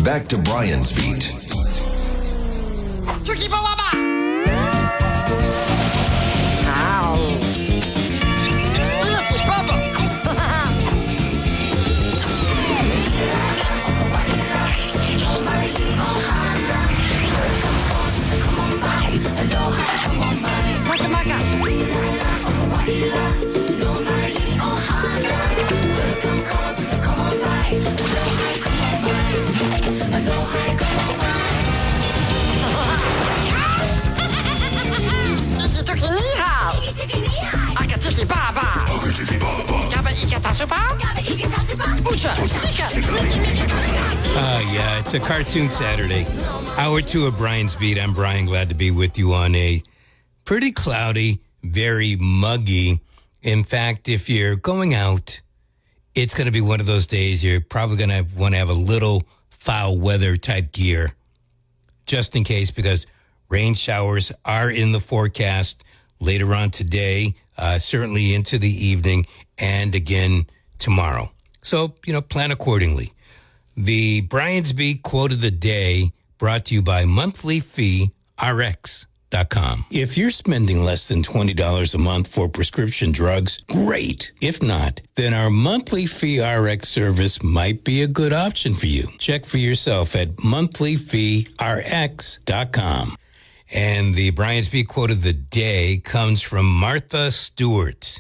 Back to Brian's Beat. Tricky Baba! Ow! Tricky Baba! Yeah, it's a cartoon Saturday. Hour 2 of Brian's Beat. I'm Brian, glad to be with you on a pretty cloudy, very muggy. In fact, if you're going out, it's going to be one of those days you're probably going to want to have a little foul weather type gear, just in case, because rain showers are in the forecast later on today, certainly into the evening, and again tomorrow. So, plan accordingly. The Brian's Beat quote of the day brought to you by monthlyfeerx.com. If you're spending less than $20 a month for prescription drugs, great. If not, then our monthly fee RX service might be a good option for you. Check for yourself at monthlyfeerx.com. And the Brian's Beat quote of the day comes from Martha Stewart.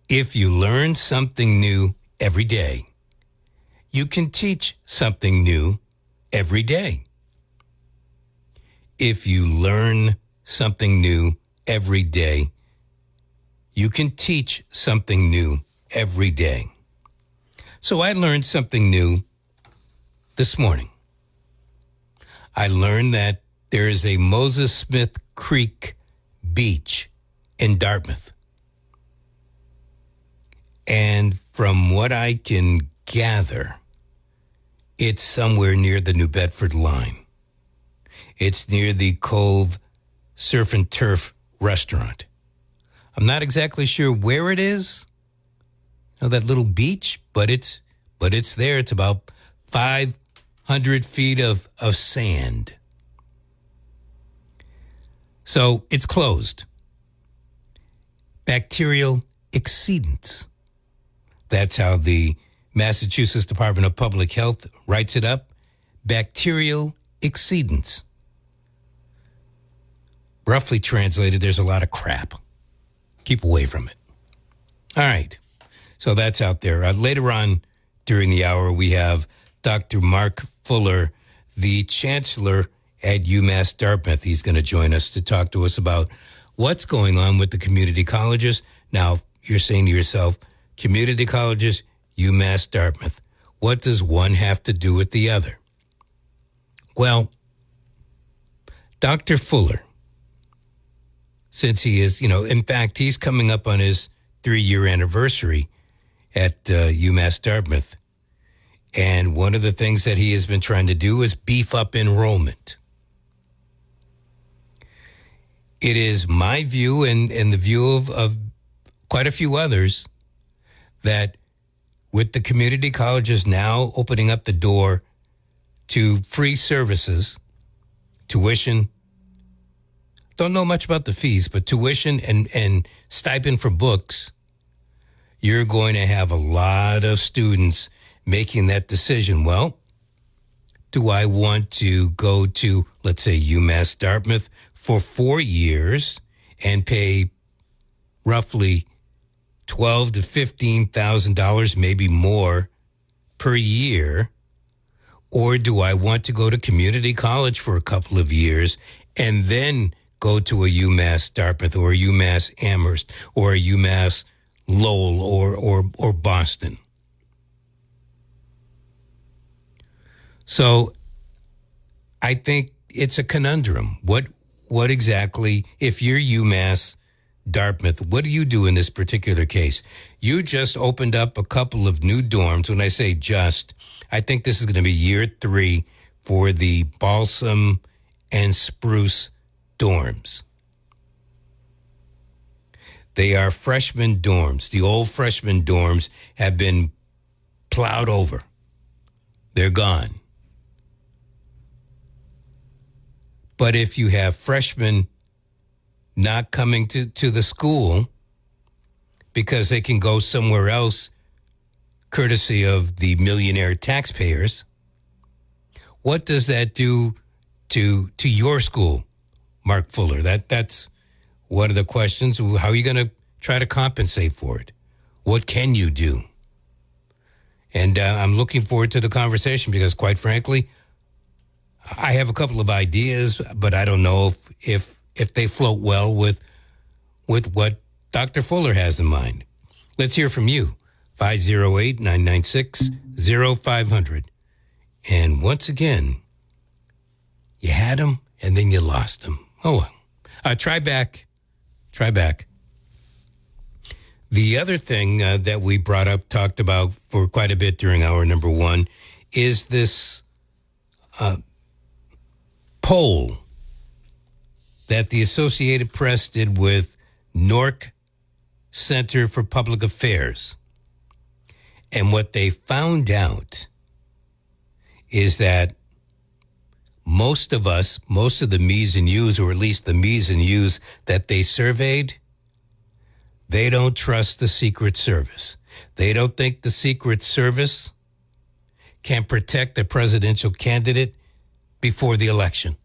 If you learn something new every day, you can teach something new every day. If you learn something new every day, you can teach something new every day. So I learned something new this morning. I learned that there is a Moses Smith Creek beach in Dartmouth. And from what I can gather, it's somewhere near the New Bedford line. It's near the Cove Surf and Turf restaurant. I'm not exactly sure where it is, that little beach, but it's there. It's about 500 feet of sand. So it's closed. Bacterial exceedance. That's how the Massachusetts Department of Public Health writes it up. Bacterial exceedance. Roughly translated, there's a lot of crap. Keep away from it. All right. So that's out there. Later on during the hour, we have Dr. Mark Fuller, the chancellor at UMass Dartmouth. He's going to join us to talk to us about what's going on with the community colleges. Now, you're saying to yourself, community colleges, UMass Dartmouth. What does one have to do with the other? Well, Dr. Fuller, since he is, in fact, he's coming up on his 3-year anniversary at UMass Dartmouth. And one of the things that he has been trying to do is beef up enrollment. It is my view and the view of quite a few others that with the community colleges now opening up the door to free services, tuition, don't know much about the fees, but tuition and stipend for books, you're going to have a lot of students making that decision. Well, do I want to go to, let's say, UMass Dartmouth for 4 years and pay roughly $12,000 to $15,000, maybe more, per year? Or do I want to go to community college for a couple of years and then go to a UMass Dartmouth or a UMass Amherst or a UMass Lowell or Boston? So I think it's a conundrum. What exactly, if you're UMass Dartmouth, what do you do in this particular case? You just opened up a couple of new dorms. When I say just, I think this is going to be year 3 for the Balsam and Spruce dorms. They are freshman dorms. The old freshman dorms have been plowed over they're gone. But if you have freshmen not coming to the school because they can go somewhere else, courtesy of the millionaire taxpayers, what does that do to your school, Mark Fuller? That's one of the questions. How are you going to try to compensate for it? What can you do? And I'm looking forward to the conversation because, quite frankly, I have a couple of ideas, but I don't know if they float well with what Dr. Fuller has in mind. Let's hear from you. 508-996-0500. And once again, you had him and then you lost him. Oh, well. Try back. The other thing that we talked about for quite a bit during hour number one is this poll that the Associated Press did with Nork Center for Public Affairs. And what they found out is that most of the me's and you's, or at least the me's and you's that they surveyed, they don't trust the Secret Service. They don't think the Secret Service can protect a presidential candidate before the election.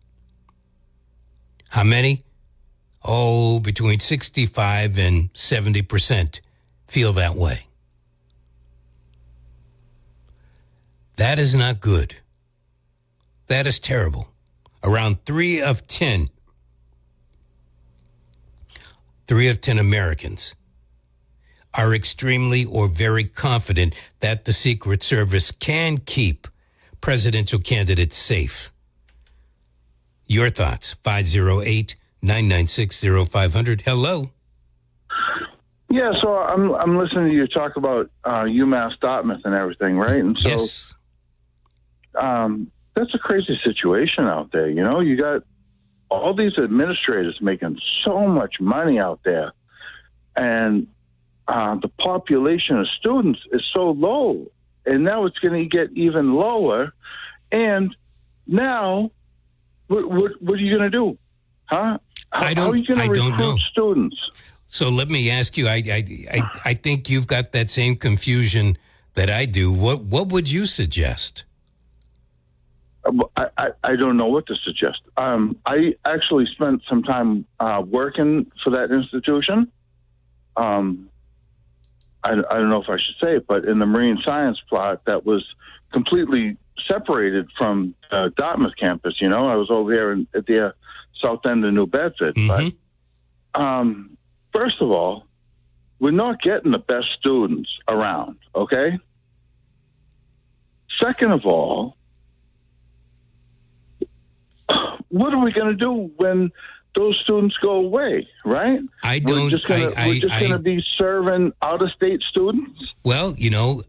How many? Oh, between 65 and 70% feel that way. That is not good. That is terrible. Around 3 of 10 Americans are extremely or very confident that the Secret Service can keep presidential candidates safe. Your thoughts, 508-996-0500. Hello. Yeah, so I'm listening to you talk about UMass Dartmouth and everything, right? And so yes. That's a crazy situation out there. You know, you got all these administrators making so much money out there, and the population of students is so low, and now it's going to get even lower. And now, what are you going to do? Huh? How are you going to recruit students? So let me ask you, I think you've got that same confusion that I do. What would you suggest? I don't know what to suggest. I actually spent some time working for that institution. I don't know if I should say it, but in the marine science plot that was completely separated from Dartmouth campus. You know, I was over here at the south end of New Bedford. Mm-hmm. But first of all, we're not getting the best students around, okay? Second of all, what are we going to do when those students go away, right? We're just going to be serving out-of-state students? Well, you know,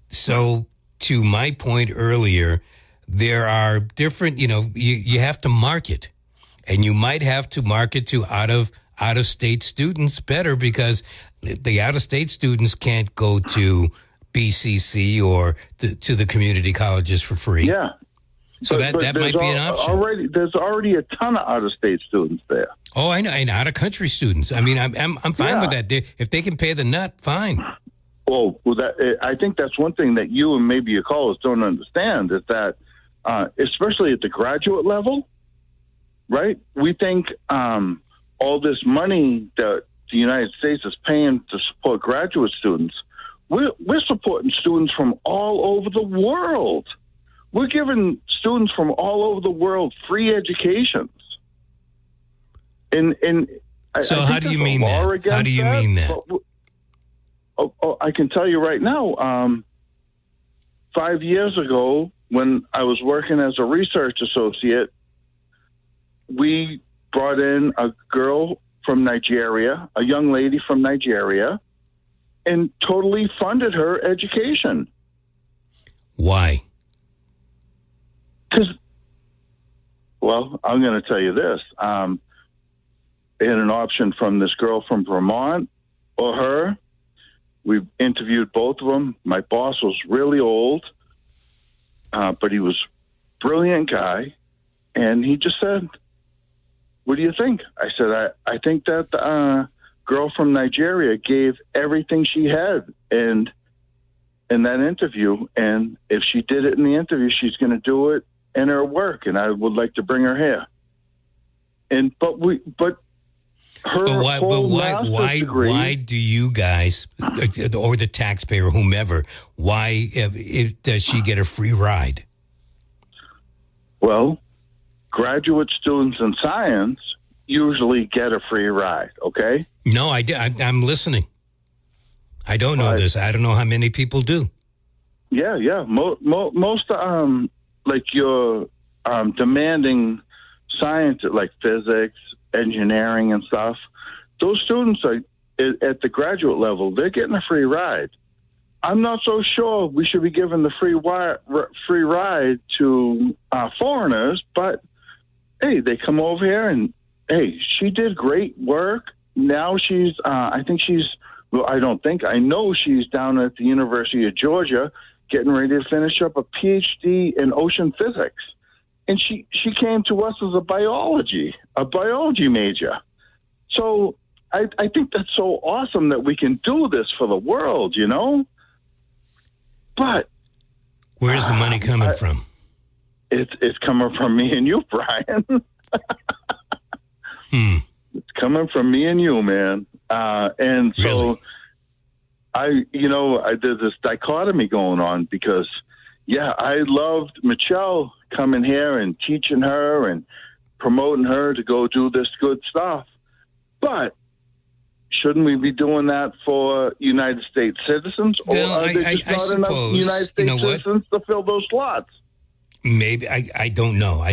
so to my point earlier, there are different, you know, you have to market. And you might have to market to out-of-state students better because the out-of-state students can't go to BCC or to the community colleges for free. Yeah. So that might be an option. There's already a ton of out-of-state students there. Oh, I know, and out-of-country students. I mean, I'm fine with that. If they can pay the nut, fine. Well, I think that's one thing that you and maybe your callers don't understand is that, especially at the graduate level, right? We think all this money that the United States is paying to support graduate students, we're supporting students from all over the world. We're giving students from all over the world free educations. So how do you mean that? How do you mean that? I can tell you right now, 5 years ago, when I was working as a research associate, we brought in a girl from Nigeria, a young lady from Nigeria, and totally funded her education. Why? Because, well, I'm going to tell you this. They had an option from this girl from Vermont or her. We interviewed both of them. My boss was really old. but he was a brilliant guy. And he just said, what do you think? I said, I think that the girl from Nigeria gave everything she had in that interview. And if she did it in the interview, she's going to do it in her work. And I would like to bring her here. But why do you guys, or the taxpayer, whomever, why does she get a free ride? Well, graduate students in science usually get a free ride, okay? No, I'm listening. I don't know this. I don't know how many people do. Yeah. Most like your demanding science, like physics, engineering and stuff, those students are at the graduate level, they're getting a free ride. I'm not so sure we should be giving the free ride to foreigners, but hey, they come over here and hey, she did great work. Now she's, I know she's down at the University of Georgia getting ready to finish up a PhD in ocean physics. And she came to us as a biology major. So I think that's so awesome that we can do this for the world, you know? But where's the money coming from? It's coming from me and you, Brian. It's coming from me and you, man. And so really? there's this dichotomy going on because, yeah, I loved Michelle coming here and teaching her and promoting her to go do this good stuff. But shouldn't we be doing that for United States citizens? Or are there just not enough United States citizens to fill those slots? Maybe. I don't know.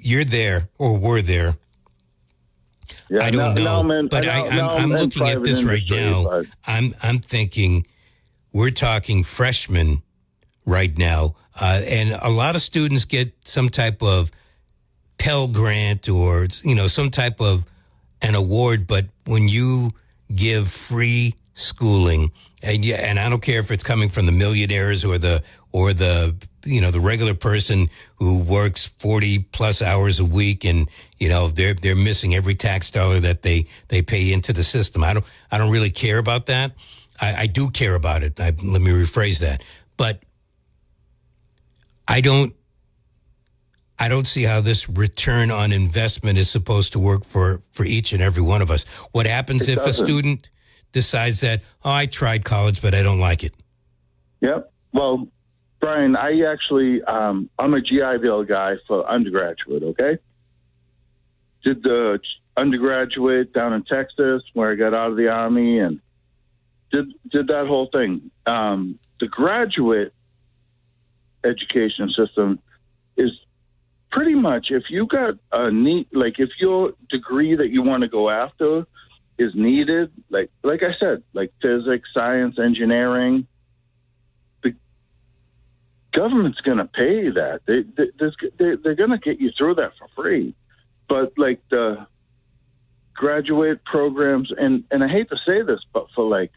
You're there or were there. Yeah, I don't know. But I'm looking at this right now. But I'm thinking we're talking freshmen right now. And a lot of students get some type of Pell Grant or, some type of an award. But when you give free schooling, and I don't care if it's coming from the millionaires or the regular person who works 40 plus hours a week and, they're missing every tax dollar that they pay into the system. I don't really care about that. I do care about it. Let me rephrase that. But I don't see how this return on investment is supposed to work for each and every one of us. What happens if a student decides that, I tried college, but I don't like it? Yep. Well, Brian, I actually, I'm a GI Bill guy for undergraduate, okay? Did the undergraduate down in Texas where I got out of the Army and did that whole thing. The graduate education system is pretty much, if you got if your degree that you want to go after is needed, like I said, like physics, science, engineering, the government's going to pay that. They're going to get you through that for free. But like the graduate programs, and I hate to say this, but for like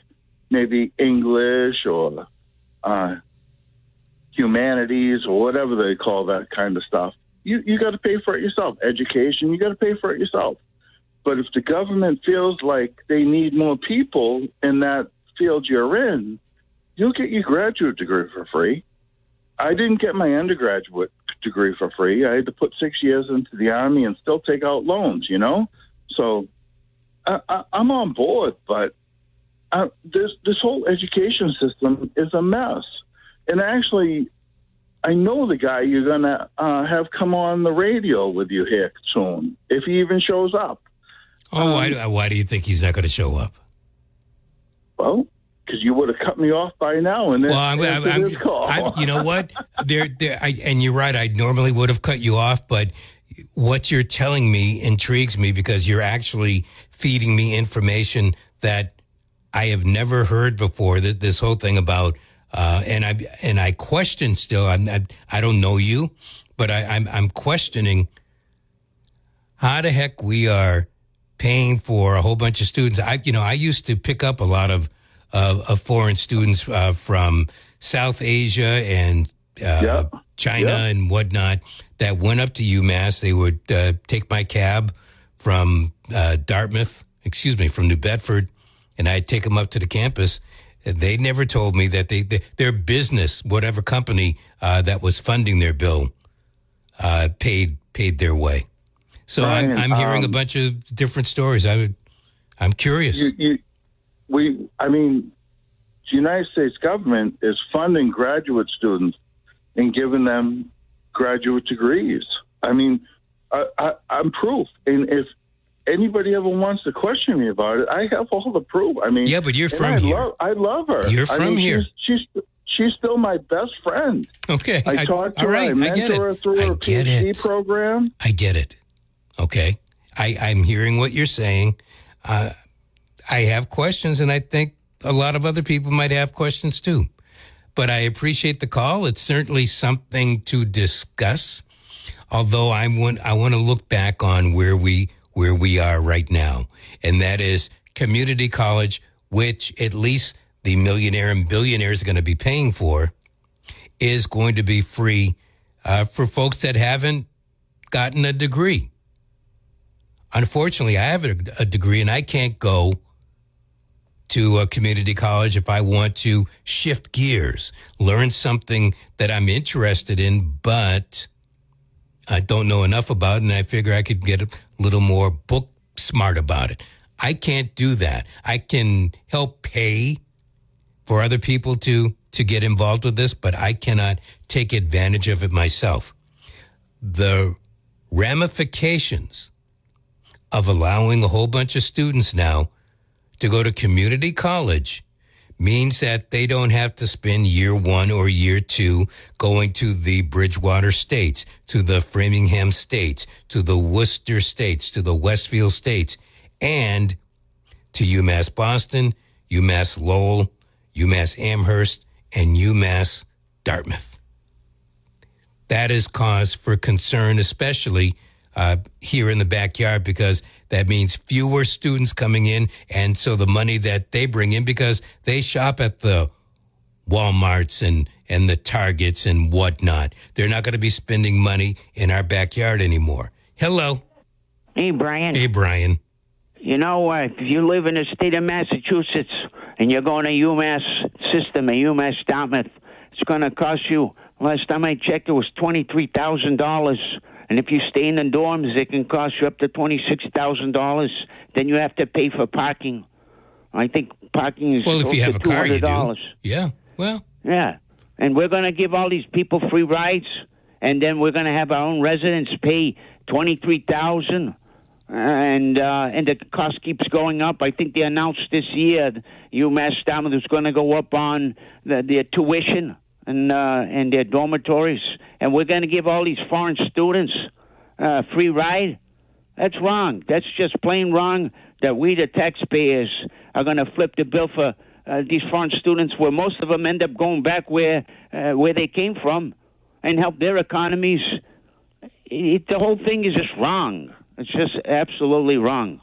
maybe English or humanities or whatever they call that kind of stuff, you got to pay for it yourself. Education, you got to pay for it yourself. But if the government feels like they need more people in that field you're in, you'll get your graduate degree for free. I didn't get my undergraduate degree for free. I had to put 6 years into the Army and still take out loans, So I'm on board, but this whole education system is a mess. And actually, I know the guy you're going to have come on the radio with you here soon, if he even shows up. Why do you think he's not going to show up? Well, because you would have cut me off by now. And you know what? And you're right. I normally would have cut you off, but what you're telling me intrigues me because you're actually feeding me information that I have never heard before. This whole thing about, and I question still. I don't know you, but I'm questioning how the heck we are paying for a whole bunch of students. I used to pick up a lot of foreign students from South Asia and China and whatnot that went up to UMass. They would take my cab from from New Bedford, and I'd take them up to the campus. They never told me that their business, whatever company that was funding their bill, paid their way. So Brian, I'm hearing a bunch of different stories. I'm curious. The United States government is funding graduate students and giving them graduate degrees. I mean, I'm proof. And if anybody ever wants to question me about it, I have all the proof. I mean, yeah, but you're from here. I love her. You're from here. She's still my best friend. Okay. I talked to her. I mentor her through her PhD program. I get it. Okay. I'm hearing what you're saying. I have questions, and I think a lot of other people might have questions too. But I appreciate the call. It's certainly something to discuss. Although I want to look back on where we are right now, and that is community college, which at least the millionaire and billionaires are going to be paying for, is going to be free for folks that haven't gotten a degree. Unfortunately, I have a degree, and I can't go to a community college if I want to shift gears, learn something that I'm interested in, but I don't know enough about it, and I figure I could get a little more book smart about it. I can't do that. I can help pay for other people to get involved with this, but I cannot take advantage of it myself. The ramifications of allowing a whole bunch of students now to go to community college means that they don't have to spend year one or year two going to the Bridgewater states, to the Framingham states, to the Worcester states, to the Westfield states, and to UMass Boston, UMass Lowell, UMass Amherst, and UMass Dartmouth. That is cause for concern, especially here in the backyard, because that means fewer students coming in, and so the money that they bring in, because they shop at the Walmarts and the Targets and whatnot, they're not going to be spending money in our backyard anymore. Hello. Hey, Brian. Hey, Brian. You know, if you live in the state of Massachusetts and you're going to UMass system, a UMass Dartmouth, it's going to cost you, last time I checked, it was $23,000. And if you stay in the dorms, it can cost you up to $26,000. Then you have to pay for parking. I think parking is well, if you have a car, you do. Yeah. Well. Yeah. And we're going to give all these people free rides, and then we're going to have our own residents pay $23,000. And the cost keeps going up. I think they announced this year UMass Dartmouth is going to go up on their tuition and their dormitories, and we're going to give all these foreign students free ride. That's wrong. That's just plain wrong. That we, the taxpayers, are going to flip the bill for these foreign students, where most of them end up going back where they came from, and help their economies. The whole thing is just wrong. It's just absolutely wrong.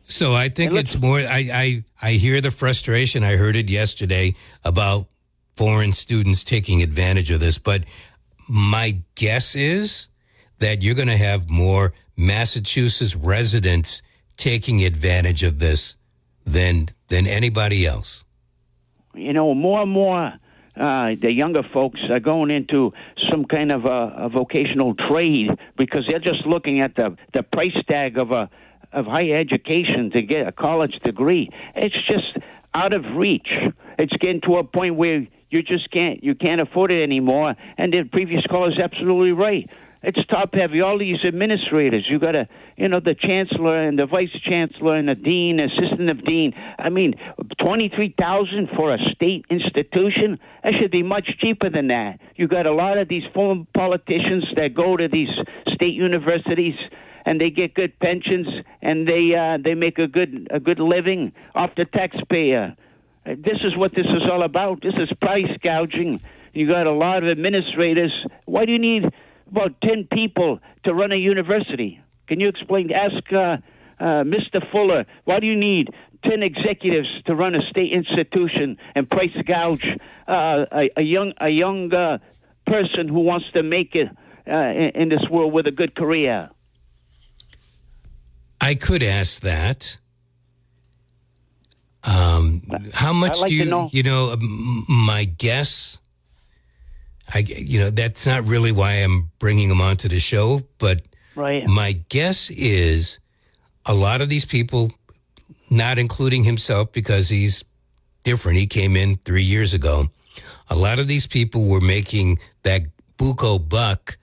So I think it's more, I hear the frustration. I heard it yesterday about foreign students taking advantage of this. But my guess is that you're going to have more Massachusetts residents taking advantage of this than anybody else. You know, more and more the younger folks are going into some kind of a vocational trade because they're just looking at the price tag of higher education to get a college degree. It's just out of reach. It's getting to a point where you can't afford it anymore. And the previous caller is absolutely right. It's top heavy. All these administrators, you got the chancellor and the vice chancellor and the dean, assistant of dean. I mean, $23,000 for a state institution. That should be much cheaper than that. You got a lot of these former politicians that go to these state universities, and they get good pensions, and they make a good living off the taxpayer. This is what this is all about. This is price gouging. You got a lot of administrators. Why do you need about 10 people to run a university? Can you explain? Ask Mr. Fuller, why do you need 10 executives to run a state institution and price gouge a young person who wants to make it in this world with a good career? I could ask that. How much like do you, to know. you know, my guess, that's not really why I'm bringing him onto the show, but Right. my guess is a lot of these people, not including himself because he's different. He came in 3 years ago. A lot of these people were making that buco buck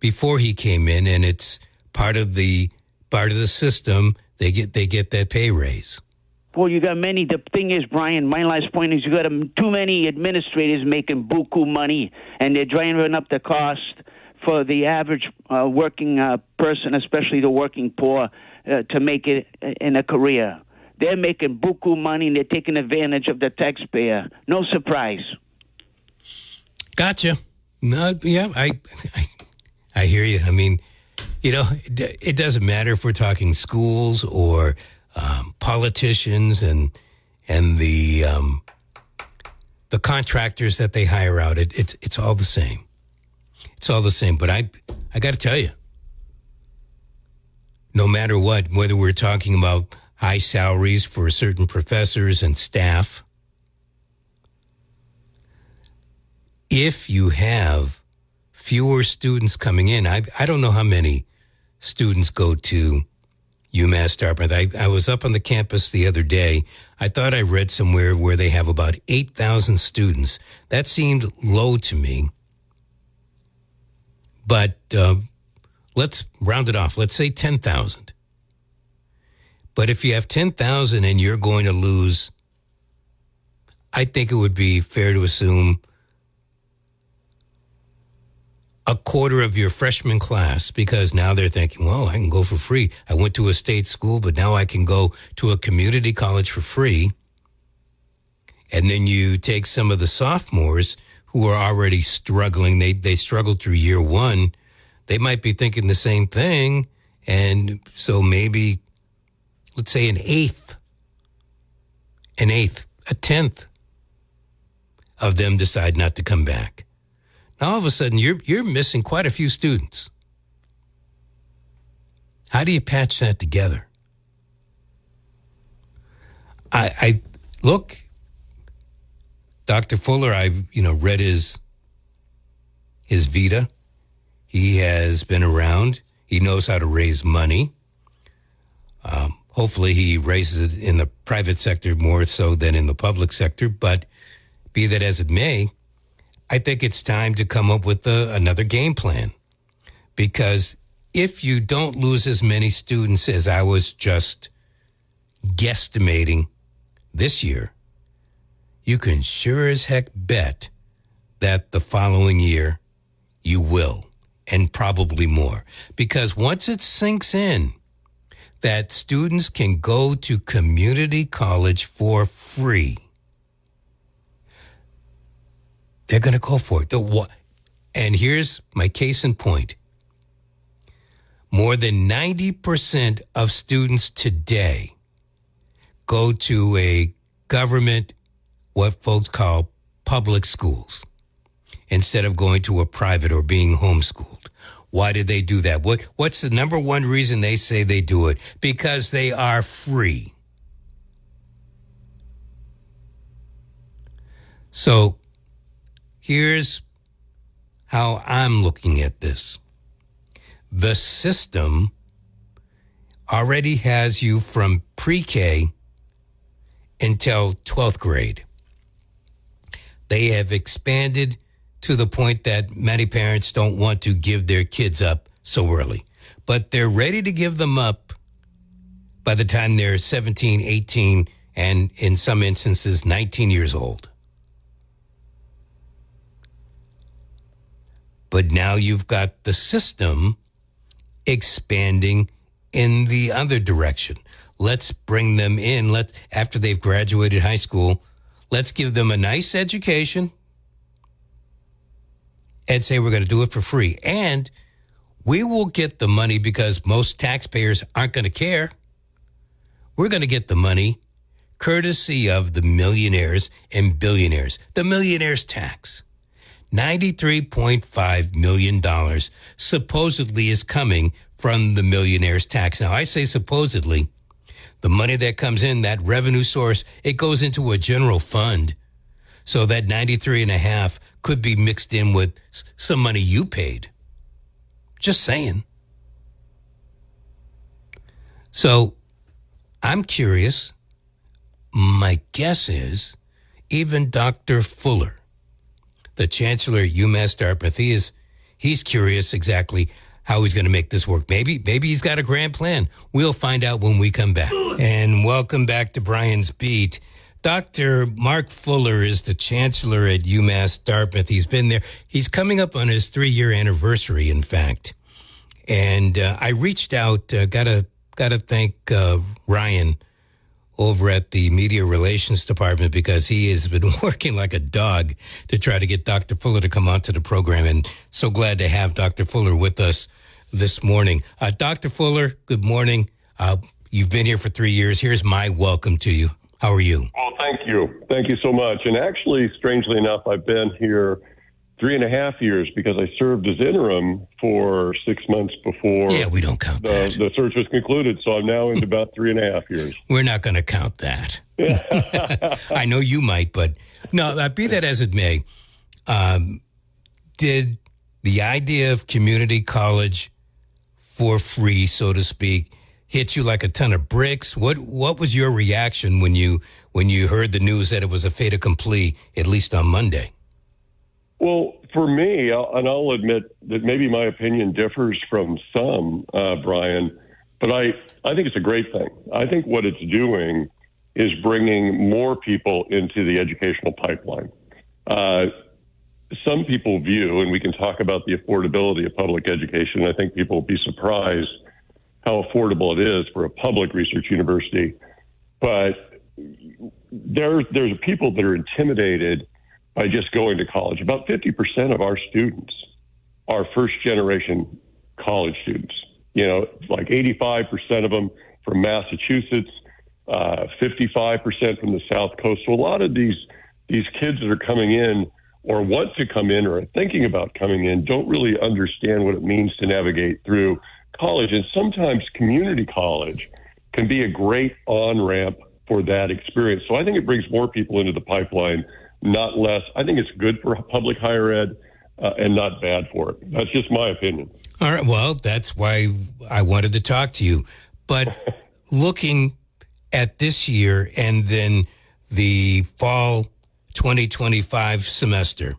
before he came in, and it's part of the system. They get that pay raise. Well, you got many. The thing is, Brian, my last point is you got too many administrators making buku money, and they're driving up the cost for the average working person, especially the working poor, to make it in a career. They're making buku money, and they're taking advantage of the taxpayer. No surprise. Gotcha. No, yeah, I hear you. I mean, it doesn't matter if we're talking schools or politicians and the contractors that they hire out. It's all the same. It's all the same. But I got to tell you, no matter what, whether we're talking about high salaries for certain professors and staff, if you have fewer students coming in, I don't know how many students go to UMass Dartmouth. I was up on the campus the other day. I thought I read somewhere where they have about 8,000 students. That seemed low to me. But let's round it off. Let's say 10,000. But if you have 10,000 and you're going to lose, I think it would be fair to assume a quarter of your freshman class, because now they're thinking, well, I can go for free. I went to a state school, but now I can go to a community college for free. And then you take some of the sophomores who are already struggling. They struggled through year one. They might be thinking the same thing. And so maybe, let's say an eighth, a tenth of them decide not to come back. Now, all of a sudden, you're missing quite a few students. How do you patch that together? I look, Dr. Fuller, I've read his vita. He has been around. He knows how to raise money. Hopefully, he raises it in the private sector more so than in the public sector. But be that as it may, I think it's time to come up with another game plan, because if you don't lose as many students as I was just guesstimating this year, you can sure as heck bet that the following year you will, and probably more. Because once it sinks in that students can go to community college for free, they're going to go for it. And here's my case in point. More than 90% of students today go to a government, what folks call public schools, instead of going to a private or being homeschooled. Why did they do that? What's the number one reason they say they do it? Because they are free. So here's how I'm looking at this. The system already has you from pre-K until 12th grade. They have expanded to the point that many parents don't want to give their kids up so early. But they're ready to give them up by the time they're 17, 18, and in some instances, 19 years old. But now you've got the system expanding in the other direction. Let's bring them in. After they've graduated high school, let's give them a nice education and say we're going to do it for free. And we will get the money because most taxpayers aren't going to care. We're going to get the money courtesy of the millionaires and billionaires, the millionaires tax. $93.5 million supposedly is coming from the millionaire's tax. Now, I say supposedly. The money that comes in, that revenue source, it goes into a general fund. So that 93.5 could be mixed in with some money you paid. Just saying. So I'm curious. My guess is even Dr. Fuller, the chancellor at UMass Dartmouth, he's curious exactly how he's going to make this work. Maybe he's got a grand plan. We'll find out when we come back. And welcome back to Brian's Beat. Dr. Mark Fuller is the chancellor at UMass Dartmouth. He's been there. He's coming up on his 3-year anniversary, in fact. And I reached out, got to thank Ryan over at the Media Relations Department, because he has been working like a dog to try to get Dr. Fuller to come onto the program. And so glad to have Dr. Fuller with us this morning. Dr. Fuller, good morning. You've been here for 3 years. Here's my welcome to you. How are you? Oh, thank you. Thank you so much. And actually, strangely enough, I've been here 3.5 years because I served as interim for 6 months before. Yeah, we don't count that. The search was concluded, so I'm now into about 3.5 years. We're not going to count that. I know you might, but no, be that as it may, did the idea of community college for free, so to speak, hit you like a ton of bricks? What was your reaction when you heard the news that it was a fait accompli, at least on Monday? Well, for me, and I'll admit that maybe my opinion differs from some, Brian, but I think it's a great thing. I think what it's doing is bringing more people into the educational pipeline. Some people view, and we can talk about the affordability of public education. I think people will be surprised how affordable it is for a public research university. But there's people that are intimidated by just going to college. About 50% of our students are first-generation college students. Like 85% of them from Massachusetts, 55% from the SouthCoast. So a lot of these kids that are coming in or want to come in or are thinking about coming in don't really understand what it means to navigate through college. And sometimes community college can be a great on-ramp for that experience. So I think it brings more people into the pipeline, not less. I think it's good for public higher ed and not bad for it. That's just my opinion. All right. Well, that's why I wanted to talk to you. But looking at this year and then the fall 2025 semester,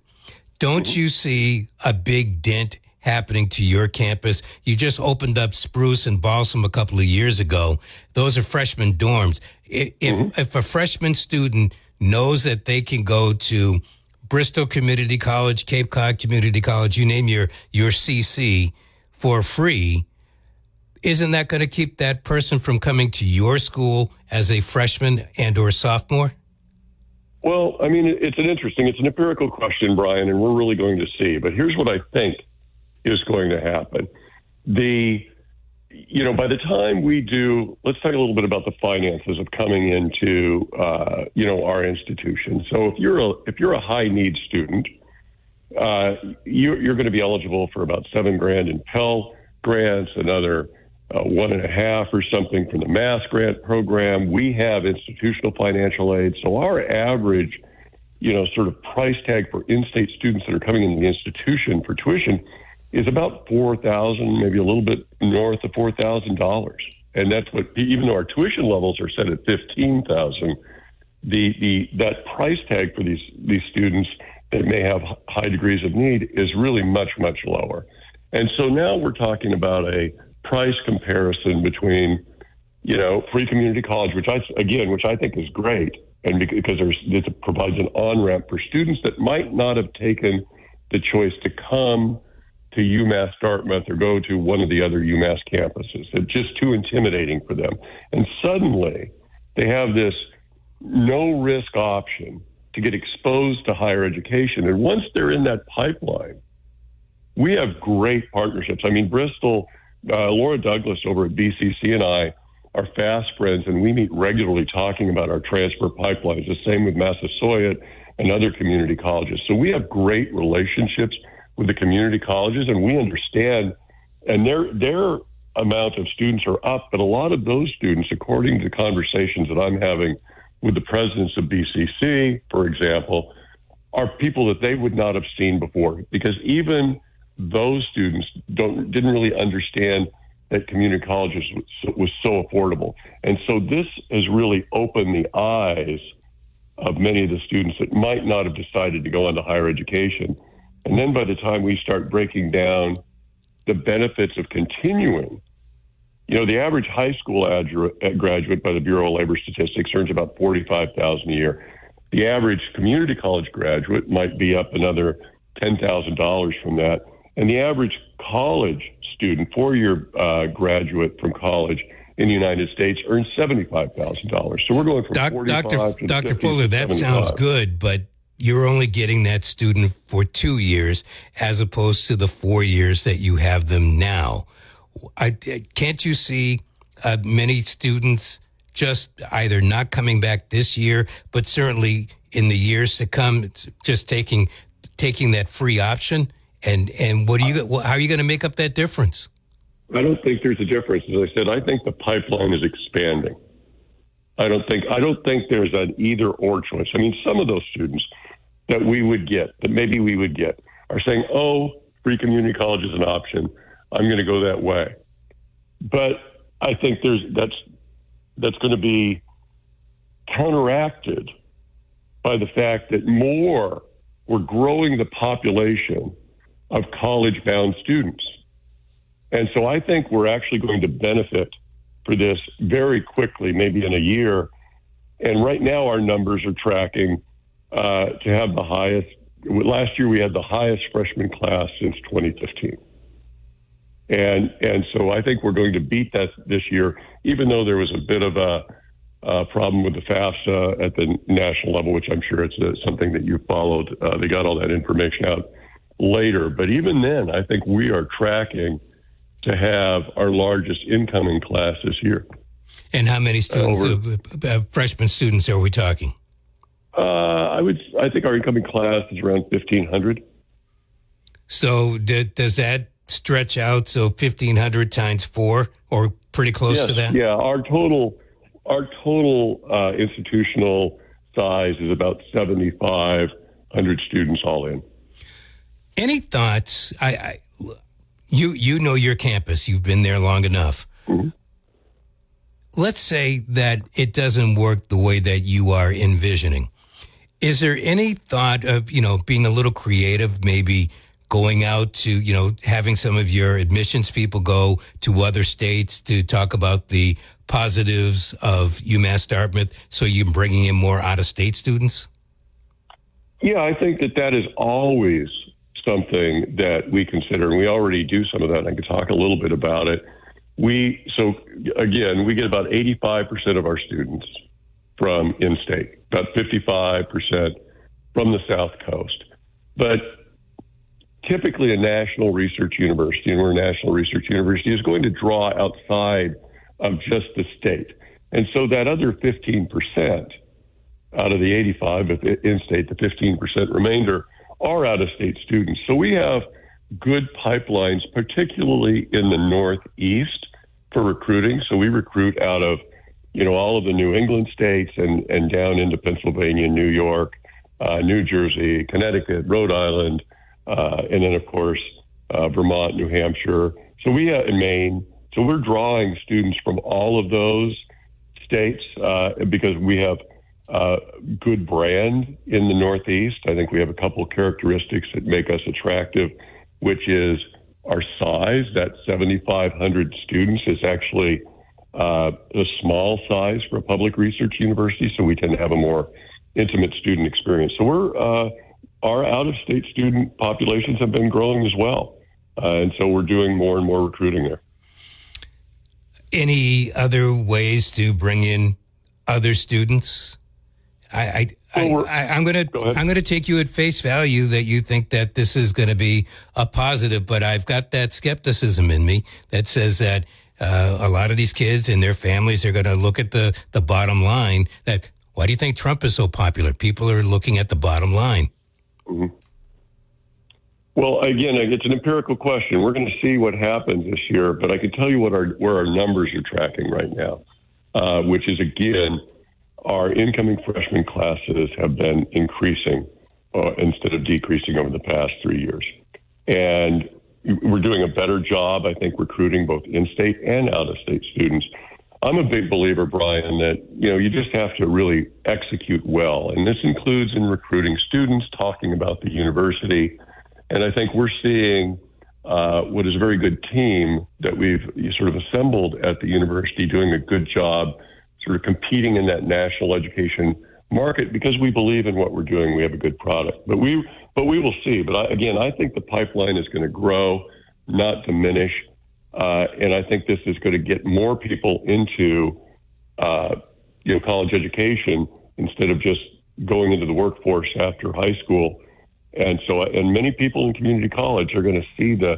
don't you see a big dent happening to your campus? You just opened up Spruce and Balsam a couple of years ago. Those are freshman dorms. If a freshman student knows that they can go to Bristol Community College, Cape Cod Community College, you name your CC, for free, isn't that going to keep that person from coming to your school as a freshman and or sophomore? Well, I mean, it's an empirical question, Brian, and we're really going to see. But here's what I think is going to happen. By the time we do, let's talk a little bit about the finances of coming into, our institution. So if you're a high need student, you're going to be eligible for about $7,000 in Pell grants, another 1.5 or something from the Mass Grant program. We have institutional financial aid. So our average, sort of price tag for in-state students that are coming into the institution for tuition is about $4,000, maybe a little bit north of $4,000. And that's what, even though our tuition levels are set at $15,000, that price tag for these students that may have high degrees of need is really much, much lower. And so now we're talking about a price comparison between, free community college, which I think is great, and because it provides an on-ramp for students that might not have taken the choice to come to UMass Dartmouth or go to one of the other UMass campuses. It's just too intimidating for them. And suddenly they have this no-risk option to get exposed to higher education. And once they're in that pipeline, we have great partnerships. I mean, Bristol, Laura Douglas over at BCC and I are fast friends, and we meet regularly talking about our transfer pipelines. The same with Massasoit and other community colleges. So we have great relationships with the community colleges, and we understand, and their amount of students are up, but a lot of those students, according to conversations that I'm having with the presidents of BCC, for example, are people that they would not have seen before, because even those students didn't really understand that community colleges was so affordable. And so this has really opened the eyes of many of the students that might not have decided to go on to higher education. And then by the time we start breaking down the benefits of continuing, the average high school graduate by the Bureau of Labor Statistics earns about $45,000 a year. The average community college graduate might be up another $10,000 from that. And the average college student, four-year graduate from college in the United States earns $75,000. So we're going from 45 to Dr. Fuller, that sounds good, but you're only getting that student for 2 years as opposed to the 4 years that you have them now. Can't you see many students just either not coming back this year, but certainly in the years to come, just taking that free option? And how are you going to make up that difference? I don't think there's a difference. As I said, I think the pipeline is expanding. I don't think there's an either or choice. I mean, some of those students that we would get, are saying, "Oh, free community college is an option. I'm going to go that way." But I think that's going to be counteracted by the fact that we're growing the population of college-bound students. And so I think we're actually going to benefit for this very quickly, maybe in a year. And right now our numbers are tracking to have the highest. Last year we had the highest freshman class since 2015. And so I think we're going to beat that this year, even though there was a bit of a problem with the FAFSA at the national level, which I'm sure it's something that you followed. They got all that information out later. But even then, I think we are tracking to have our largest incoming class this year. And how many students, freshman students, are we talking? I think our incoming class is around 1,500. So does that stretch out? So 1,500 times 4, or pretty close to that? Yeah, our total institutional size is about 7,500 students all in. Any thoughts? You know your campus. You've been there long enough. Mm-hmm. Let's say that it doesn't work the way that you are envisioning. Is there any thought of, being a little creative, maybe going out to, having some of your admissions people go to other states to talk about the positives of UMass Dartmouth, so you're bringing in more out-of-state students? Yeah, I think that is always something that we consider, and we already do some of that, and I can talk a little bit about it. We get about 85% of our students from in-state, about 55% from the South Coast. But typically a national research university, and we're a national research university, is going to draw outside of just the state. And so that other 15% out of the 85 of in-state, the 15% remainder are out-of-state students. So we have good pipelines, particularly in the Northeast, for recruiting. So we recruit out of, all of the New England states and down into Pennsylvania, New York, New Jersey, Connecticut, Rhode Island, and then, of course, Vermont, New Hampshire. So we have in Maine. So we're drawing students from all of those states because we have good brand in the Northeast. I think we have a couple of characteristics that make us attractive, which is our size. That 7,500 students is actually a small size for a public research university, so we tend to have a more intimate student experience. So our out-of-state student populations have been growing as well, and so we're doing more and more recruiting there. Any other ways to bring in other students? I'm going to take you at face value that you think that this is going to be a positive, but I've got that skepticism in me that says that a lot of these kids and their families are going to look at the bottom line that, Why do you think Trump is so popular? People are looking at the bottom line. Mm-hmm. Well, again, it's an empirical question. We're going to see what happens this year, but I can tell you where our numbers are tracking right now, which is, again, our incoming freshman classes have been increasing instead of decreasing over the past 3 years. And we're doing a better job, I think, recruiting both in-state and out-of-state students. I'm a big believer, Brian, that, you just have to really execute well. And this includes in recruiting students, talking about the university. And I think we're seeing what is a very good team that we've sort of assembled at the university, doing a good job sort of competing in that national education market because we believe in what we're doing. We have a good product. But we will see. But I think the pipeline is going to grow, not diminish. And I think this is going to get more people into, college education instead of just going into the workforce after high school. And so, and many people in community college are going to see the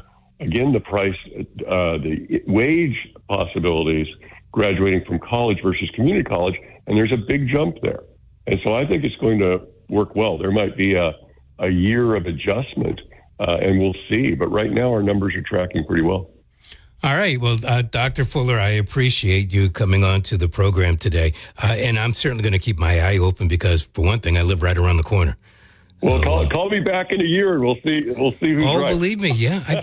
price, the wage possibilities graduating from college versus community college. And there's a big jump there. And so I think it's going to work well. There might be a year of adjustment, and we'll see. But right now, our numbers are tracking pretty well. All right. Well, Dr. Fuller, I appreciate you coming on to the program today. And I'm certainly going to keep my eye open because, for one thing, I live right around the corner. Well, call me back in a year and we'll see who's right. Oh, believe me. Yeah.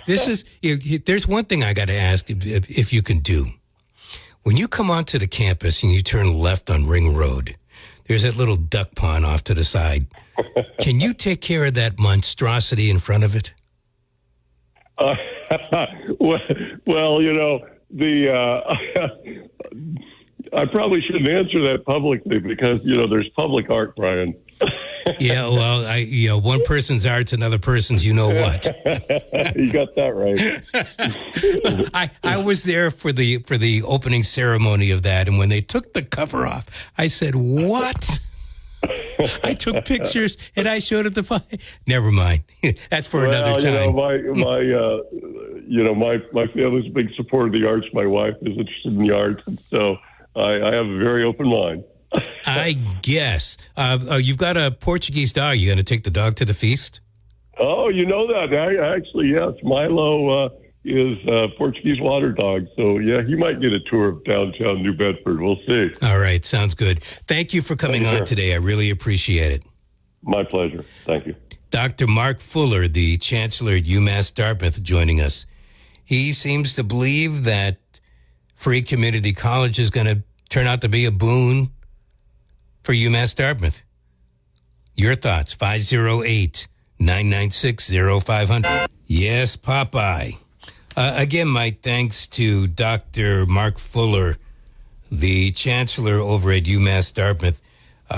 There's one thing I got to ask if you can do. When you come onto the campus and you turn left on Ring Road, there's that little duck pond off to the side. Can you take care of that monstrosity in front of it? Well, I probably shouldn't answer that publicly because, there's public art, Brian. Yeah, well, one person's art's another person's you know what. You got that right. I was there for the opening ceremony of that, and when they took the cover off, I said, "What?" I took pictures and I showed it to Never mind. That's for another time. My family's a big supporter of the arts. My wife is interested in the arts, and so I have a very open mind. I guess. You've got a Portuguese dog. You going to take the dog to the feast? Oh, you know that. Actually, yes. Milo is a Portuguese water dog. So, yeah, he might get a tour of downtown New Bedford. We'll see. All right. Sounds good. Thank you for coming on today. I really appreciate it. My pleasure. Thank you. Dr. Mark Fuller, the Chancellor at UMass Dartmouth, joining us. He seems to believe that free community college is going to turn out to be a boon for UMass Dartmouth. Your thoughts, 508-996-0500. Yes, Popeye. Again, my thanks to Dr. Mark Fuller, the Chancellor over at UMass Dartmouth.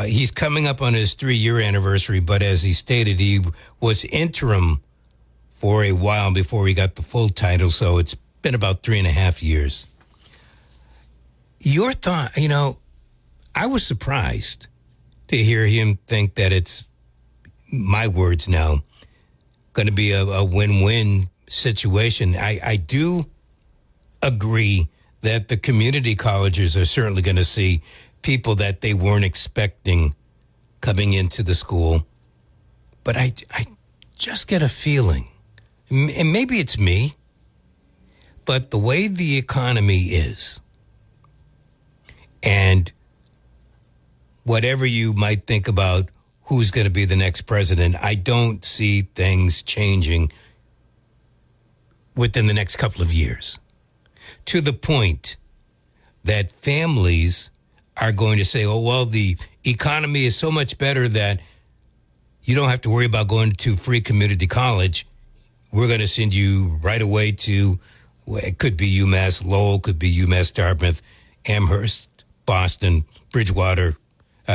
He's coming up on his 3-year anniversary, but as he stated, he was interim for a while before he got the full title, so it's been about 3.5 years. Your thought, I was surprised to hear him think that it's, my words now, going to be a win-win situation. I do agree that the community colleges are certainly going to see people that they weren't expecting coming into the school. But I just get a feeling, and maybe it's me, but the way the economy is, and whatever you might think about who's going to be the next president, I don't see things changing within the next couple of years, to the point that families are going to say, oh, well, the economy is so much better that you don't have to worry about going to free community college. We're going to send you right away to, it could be UMass Lowell, could be UMass Dartmouth, Amherst, Boston, Bridgewater,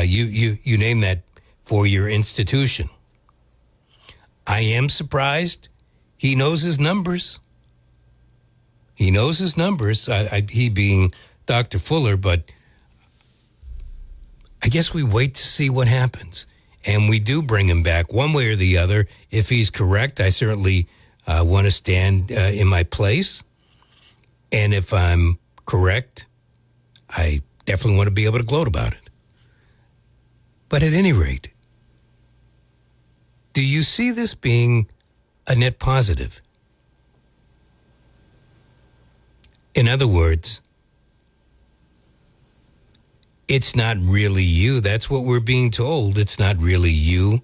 you name that 4-year institution. I am surprised. He knows his numbers. He knows his numbers, he being Dr. Fuller, but I guess we wait to see what happens. And we do bring him back one way or the other. If he's correct, I certainly want to stand in my place. And if I'm correct, I definitely want to be able to gloat about it. But at any rate, do you see this being a net positive? In other words, it's not really you. That's what we're being told. It's not really you.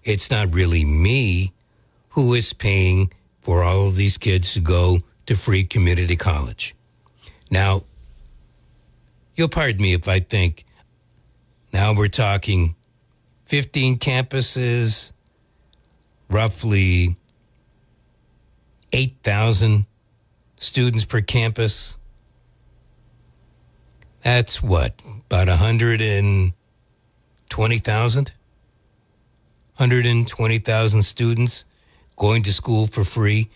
It's not really me who is paying for all of these kids to go to free community college. Now, you'll pardon me if I think now we're talking 15 campuses, roughly 8,000 students per campus. That's what, about 120,000? 120,000 students going to school for free.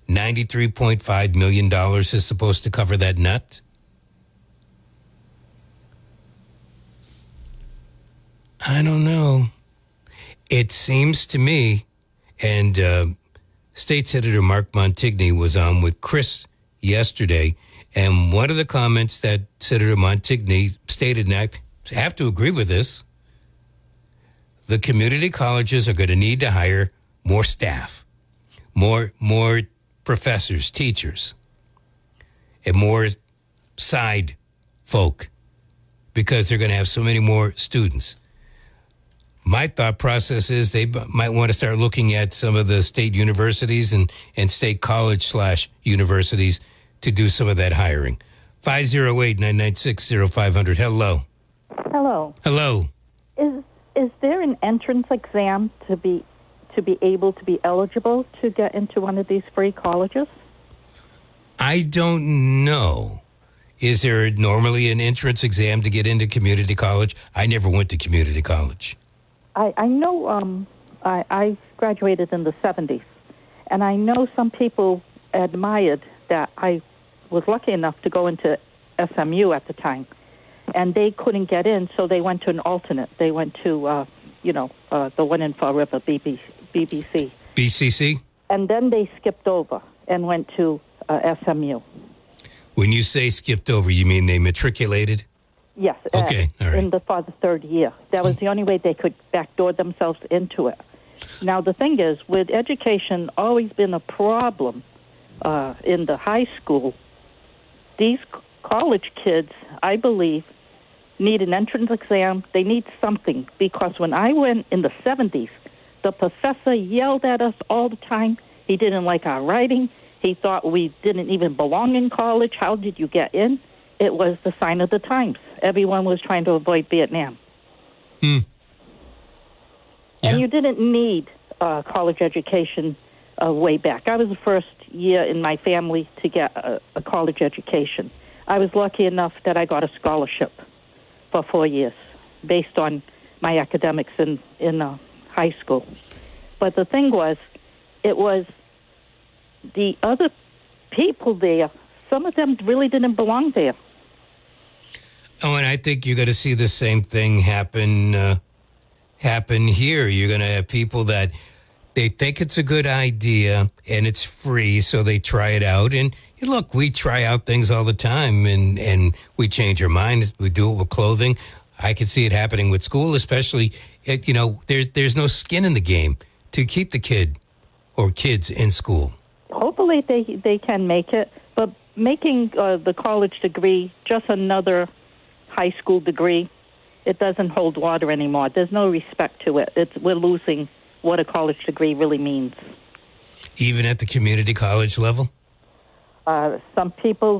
$93.5 million is supposed to cover that nut. I don't know. It seems to me, and State Senator Mark Montigny was on with Chris yesterday, and one of the comments that Senator Montigny stated, and I have to agree with this, the community colleges are going to need to hire more staff, more professors, teachers, and more side folk, because they're going to have so many more students. My thought process is they might want to start looking at some of the state universities and state college/universities to do some of that hiring. 508-996-0500. Hello. Hello. Hello. Is there an entrance exam to be able to be eligible to get into one of these free colleges? I don't know. Is there normally an entrance exam to get into community college? I never went to community college. I know I graduated in the 70s, and I know some people admired that I was lucky enough to go into SMU at the time, and they couldn't get in, so they went to an alternate. They went to, the one in Fall River, BBC. BCC? And then they skipped over and went to SMU. When you say skipped over, you mean they matriculated? Yes. Okay, all right. For the third year. That was the only way they could backdoor themselves into it. Now, the thing is, with education always been a problem in the high school, these college kids, I believe, need an entrance exam. They need something, because when I went in the 70s, the professor yelled at us all the time. He didn't like our writing. He thought we didn't even belong in college. How did you get in? It was the sign of the times. Everyone was trying to avoid Vietnam. Yeah. And you didn't need college education way back. I was the first year in my family to get a college education. I was lucky enough that I got a scholarship for 4 years based on my academics in high school. But the thing was, it was the other people there, some of them really didn't belong there. Oh, and I think you're going to see the same thing happen here. You're going to have people that they think it's a good idea and it's free, so they try it out. And look, we try out things all the time, and we change our mind. We do it with clothing. I can see it happening with school, especially, there's no skin in the game to keep the kid or kids in school. Hopefully they can make it, but making the college degree just another high school degree, it doesn't hold water anymore. There's no respect to it. We're losing what a college degree really means. Even at the community college level? Some people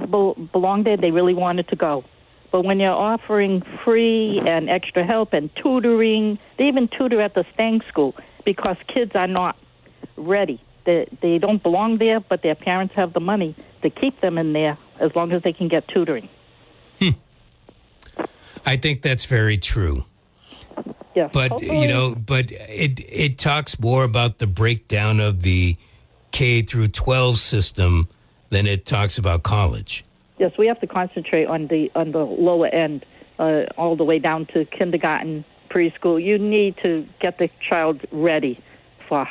belong there. They really wanted to go. But when you're offering free and extra help and tutoring, they even tutor at the Stang School because kids are not ready. They don't belong there, but their parents have the money to keep them in there as long as they can get tutoring. I think that's very true. Yes, but hopefully. But it talks more about the breakdown of the K through 12 system than it talks about college. Yes, we have to concentrate on the lower end, all the way down to kindergarten, preschool. You need to get the child ready for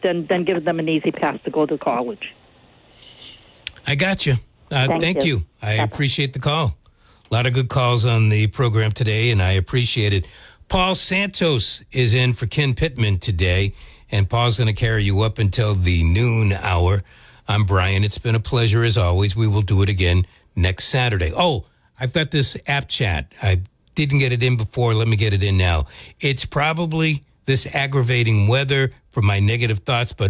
then give them an easy path to go to college. I got you. Thank you. I appreciate the call. A lot of good calls on the program today, and I appreciate it. Paul Santos is in for Ken Pittman today, and Paul's going to carry you up until the noon hour. I'm Brian. It's been a pleasure as always. We will do it again next Saturday. Oh, I've got this app chat. I didn't get it in before. Let me get it in now. It's probably this aggravating weather from my negative thoughts, but